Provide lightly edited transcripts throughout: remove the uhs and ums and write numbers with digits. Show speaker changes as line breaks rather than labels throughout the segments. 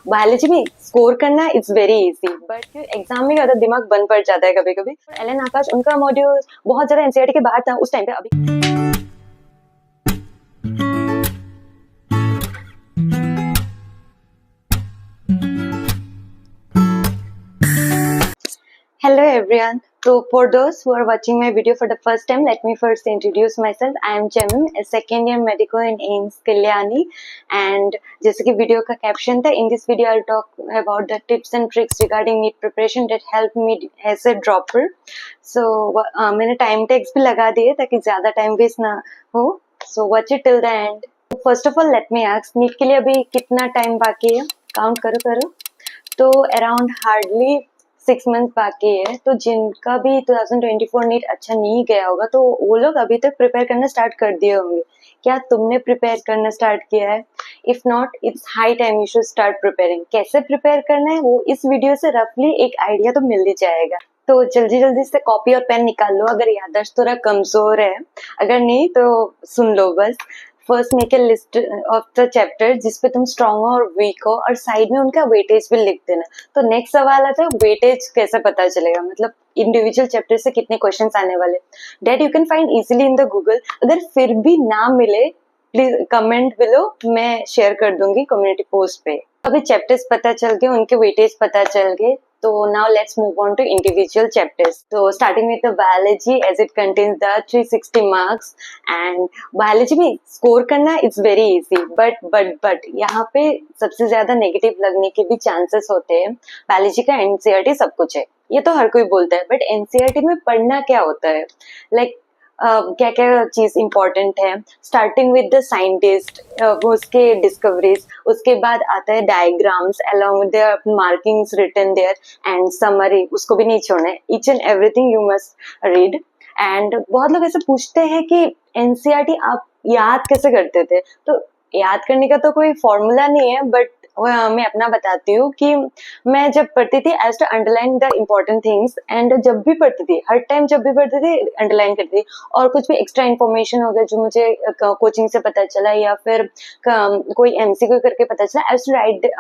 Biology में score करना it's very easy, but exam में ज्यादा दिमाग बंद पड़ जाता है कभी कभी। एलन आकाश उनका मॉड्यूल बहुत ज्यादा एनसीईआरटी के बाहर था उस टाइम पे। अभी Hello everyone. So for those who are watching my video for the first time, let me first introduce myself. I am Jamim, a second year medical in AIIMS Kalyani, and जैसे कि video का caption था, in this video I'll talk about the tips and tricks regarding NEET preparation that helped me as a dropper. So मैंने time tags भी लगा दिए ताकि ज़्यादा time waste ना हो. So watch it till the end. First of all, let me ask, NEET के लिए अभी कितना time बाकी है? Count करो. तो around hardly 6 मंथ बाकी है। तो जिनका भी 2024 नीट अच्छा नहीं गया होगा तो वो लोग अभी तक प्रिपेयर करना स्टार्ट कर दिए होंगे। क्या तुमने प्रिपेयर करना स्टार्ट किया है? If not, it's high time you should start preparing. कैसे प्रिपेयर करना है वो इस वीडियो से रफली एक आइडिया तो मिल ही जाएगा। तो जल्दी से कॉपी और पेन निकाल लो अगर याददाश्त थोड़ा कमजोर है, अगर नहीं तो सुन लो बस। First make a list of the chapter जिसपे तुम स्ट्रांग हो और वीक हो, और साइड में उनका वेटेज भी लिख देना। तो नेक्स्ट सवाल आता है वेटेज कैसे पता चलेगा, मतलब इंडिविजुअल चैप्टर से कितने क्वेश्चंस आने वाले। That you can find easily in the Google. अगर फिर भी ना मिले प्लीज कमेंट बिलो, मैं शेयर कर दूंगी कम्युनिटी पोस्ट पे। अभी चैप्टर्स पता चल गए, उनके वेटेज पता चल गए, तो now let's move on to individual chapters. So starting with the biology, as it contains the 360 marks, and biology में score करना it's very easy, but यहाँ पे सबसे ज्यादा नेगेटिव लगने के भी चांसेस होते हैं। बायोलॉजी का एनसीईआरटी सब कुछ है, ये तो हर कोई बोलता है, बट एनसीईआरटी में पढ़ना क्या होता है, लाइक क्या क्या चीज इंपॉर्टेंट है। स्टार्टिंग विद द साइंटिस्ट, उसके डिस्कवरीज, उसके बाद आता है diagrams along with their markings written there and summary, उसको भी नहीं छोड़ना है। Each and everything you must read. And बहुत लोग ऐसे पूछते हैं कि एनसीईआरटी आप याद कैसे करते थे? तो याद करने का तो कोई फॉर्मूला नहीं है, बट मैं अपना बताती हूँ कि मैं जब पढ़ती थी I to underline the important things, and जब भी पढ़ती थी, हर टाइम जब भी पढ़ती थी अंडरलाइन करती थी। और कुछ भी एक्स्ट्रा इन्फॉर्मेशन हो गया जो मुझे कोचिंग से पता चला या फिर कोई एमसीक्यू करके पता चला, I to write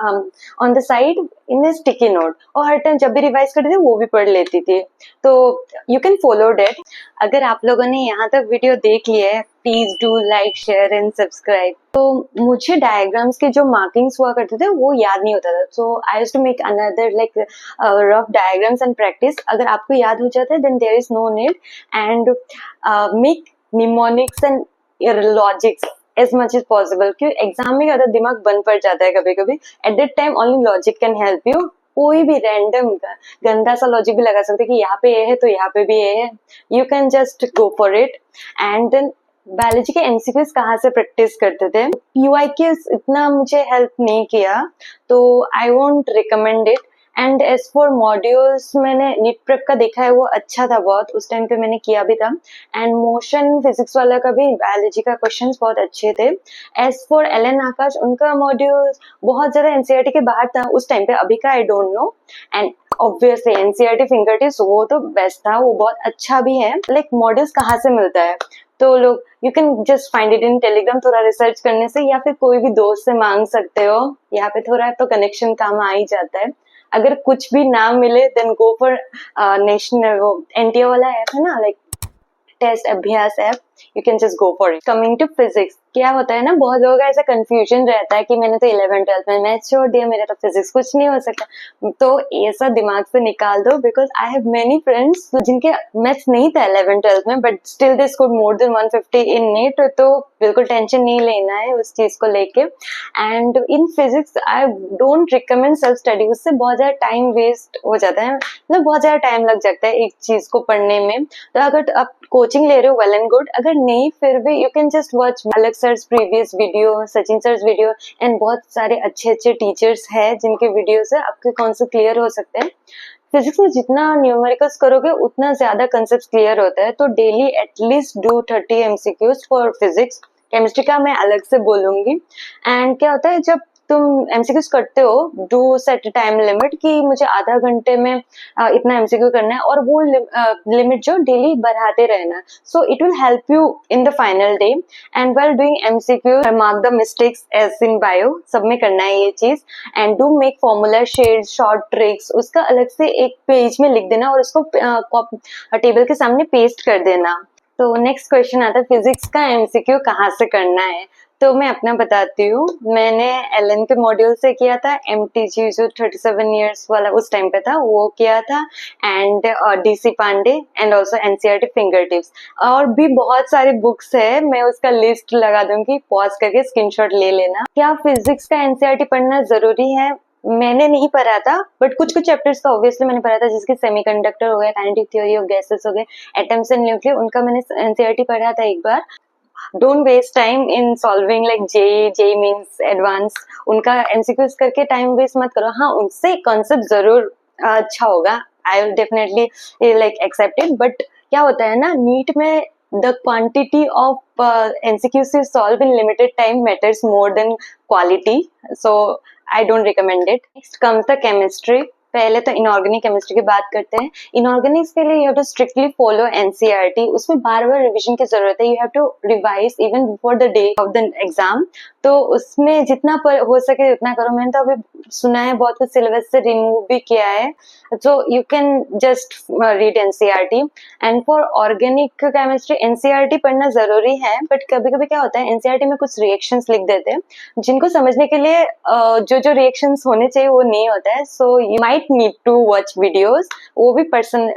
on the side in a sticky note, और हर टाइम जब भी रिवाइज करती थी वो भी पढ़ लेती थी। तो यू कैन फॉलो डेट। अगर आप लोगों ने यहाँ तक वीडियो देख लिया है, please do like share and subscribe. तो मुझे डायग्राम्स के जो मार्किंग्स हुआ करते थे वो याद नहीं होता था, so I used to make another like rough diagrams and practice. अगर आपको याद हो जाता है then there is no need, and make mnemonics and logics as much as possible, क्योंकि एग्जाम में ज्यादा दिमाग बंद पड़ जाता है कभी कभी। At that time only logic can help you. कोई भी रैंडम गंदा सा लॉजिक भी लगा सकते हैं कि यहाँ पे ये है तो यहाँ पे भी ये है, you can just go for it. And then biology के एमसीक्यूज कहाँ से प्रैक्टिस करते थे? यूआईक्यूज इतना मुझे हेल्प नहीं किया, तो I won't recommend it. And as for modules, मैंने नीट प्रेप का देखा है, वो अच्छा था बहुत, उस टाइम पे मैंने किया भी था। एंड मोशन फिजिक्स वाला का भी बायोलॉजी का क्वेश्चंस बहुत अच्छे थे। एज फॉर एलन आकाश, उनका मॉड्यूल्स बहुत ज्यादा एनसीईआरटी के बाहर था उस टाइम पे, अभी का I don't know. And obviously NCERT finger tips वो तो बेस्ट था, वो बहुत अच्छा भी है। लाइक मॉड्यूल्स कहाँ से मिलता है, तो लोग you can just find it in Telegram, थोड़ा रिसर्च करने से, या फिर कोई भी दोस्त से मांग सकते हो। यहाँ पे थोड़ा तो कनेक्शन काम आ ही जाता है। अगर कुछ भी ना मिले देन गो फॉर नेशनल, वो एनटीए वाला ऐप है ना, like test Abhyas app, you can just go for it. Coming to physics, क्या होता है ना, बहुत लोगों का ऐसा कंफ्यूजन रहता है कि मैंने तो 11th-12th में मैथ्स छोड़ दिया, मेरा तो फिजिक्स कुछ नहीं हो सकता। तो ऐसा दिमाग से निकाल दो, because I have many friends जिनके मैथ्स नहीं था 11th-12th में, but still they scored more than 150 in NEET. तो बिल्कुल टेंशन नहीं लेना है उस चीज को लेके। And in physics I don't recommend self study, उससे बहुत ज्यादा टाइम वेस्ट हो जाता है, मतलब बहुत ज्यादा टाइम लग जाता है एक चीज को पढ़ने में। तो अगर आप कोचिंग ले रहे हो वेल एंड गुड, अगर नहीं फिर भी यू कैन जस्ट वॉच अलग sirs previous video, Sachin sirs video, and बहुत सारे अच्छे टीचर्स हैं जिनके वीडियो से आपके कॉन्सेप्ट क्लियर हो सकते हैं। फिजिक्स में जितना न्यूमेरिकल्स करोगे उतना ज्यादा कंसेप्ट क्लियर होता है, तो daily at least do 30 MCQs for physics. Chemistry का मैं अलग से बोलूंगी। एंड क्या होता है, जब तुम एमसीक्यूज करते हो, डू सेट टाइम लिमिट कि मुझे आधा घंटे में इतना एमसीक्यू करना है, और वो लिमिट जो डेली बढ़ाते रहना. So it will help you in the final day. And well doing MCQ, mark the mistakes as in bio, सब में करना है ये चीज. And do make formula sheets, short tricks, उसका अलग से एक पेज में लिख देना और उसको टेबल के सामने पेस्ट कर देना. तो नेक्स्ट क्वेश्चन आता है फिजिक्स का एमसीक्यू कहाँ से करना है. तो मैं अपना बताती हूँ. मैंने एलन के मॉड्यूल से किया था, एमटीजी जो 37 इयर्स वाला उस टाइम पे था वो किया था, and DC Pandey and also NCERT finger tips. और भी बहुत सारी बुक्स है, मैं उसका लिस्ट लगा दूंगी, पॉज करके स्क्रीनशॉट ले लेना. क्या फिजिक्स का एनसीईआरटी पढ़ना जरूरी है? मैंने नहीं पढ़ा था, बट कुछ कुछ चैप्टर्स का ऑब्वियसली मैंने पढ़ा था, जिसके सेमीकंडक्टर हो गए, काइनेटिक थ्योरी ऑफ गैसेस हो गए, एटम्स एंड न्यूक्लियर, उनका मैंने एनसीईआरटी पढ़ा था एक बार. Don't waste time in solving like JEE mains advance, उनका एमसीक्यूज करके टाइम वेस्ट मत करो. हाँ, उनसे कॉन्सेप्ट जरूर अच्छा होगा, I will definitely like accept it. But क्या होता है ना, नीट में the quantity of MCQs you solve in limited time matters more than quality, so I don't recommend it. Next comes the chemistry. पहले तो इनऑर्गेनिक केमिस्ट्री की बात करते हैं. इनऑर्गेनिक्स के लिए you have to strictly follow NCERT. उसमें बार बार रिविजन की जरूरत है. You have to revise even before the day of the exam. तो उसमें जितना हो सके उतना करो. मैंने तो अभी सुना है बहुत कुछ सिलेबस से रिमूव भी किया है, so you can just read NCERT. And for organic chemistry NCERT पढ़ना जरूरी है, बट कभी कभी क्या होता है एनसीईआरटी में कुछ रिएक्शंस लिख देते हैं जिनको समझने के लिए जो रिएक्शंस होने चाहिए वो नहीं होता है. So you might need to watch videos. वो भी पर्सन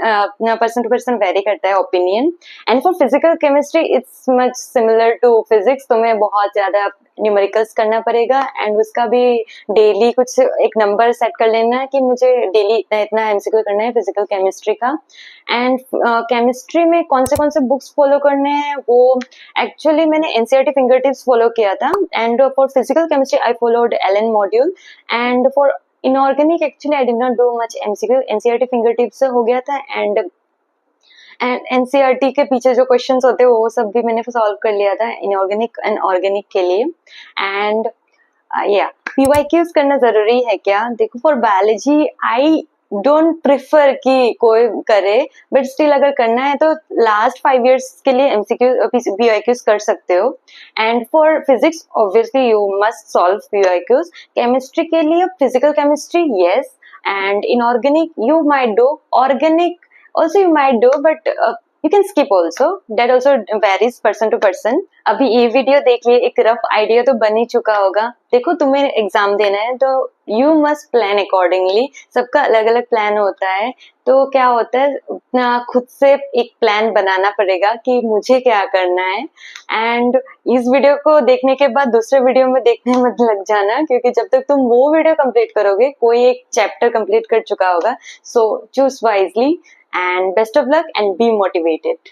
टू पर्सन वेरी करता है opinion. And for physical chemistry it's much similar to physics. तुम्हें बहुत ज्यादा न्यूमेरिकल्स करना पड़ेगा, एंड उसका भी डेली कुछ एक नंबर सेट कर लेना कि मुझे डेली इतना इतना एमसीक्यू करना है फिजिकल केमिस्ट्री का. एंड केमिस्ट्री में कौन से बुक्स फॉलो करने हैं, वो एक्चुअली मैंने एनसीईआरटी फिंगर टिप्स फॉलो किया था. And for physical chemistry I followed Allen module. And for inorganic actually I did not do much MCQ. NCERT finger tips से हो गया था, एंड एनसीईआरटी के पीछे जो क्वेश्चंस होते हैं वो सब भी मैंने सॉल्व कर लिया था इनऑर्गेनिक एंड ऑर्गेनिक के लिए. एंड या पीवाईक्यूज करना जरूरी है क्या? देखो, for biology I don't prefer कि कोई करे, बट स्टिल अगर करना है तो लास्ट 5 years के लिए एमसीक्यू पीवाईक्यूज कर सकते हो. And for physics obviously you must solve PYQs. Chemistry के लिए physical chemistry yes, and inorganic you might do, organic also you might do, but you can skip also. That also varies person to person. अभी ये video देखिए, एक rough idea तो बन ही चुका होगा. देखो, तुम्हें एग्जाम देना है तो यू मस्ट प्लान अकॉर्डिंगली. सबका अलग अलग प्लान होता है, तो क्या होता है अपना खुद से एक प्लान बनाना पड़ेगा कि मुझे क्या करना है. एंड इस वीडियो को देखने के बाद दूसरे वीडियो में देखने मत लग जाना, क्योंकि जब तक तुम वो वीडियो कंप्लीट करोगे कोई एक चैप्टर कंप्लीट कर चुका होगा. So choose wisely, and best of luck and be motivated.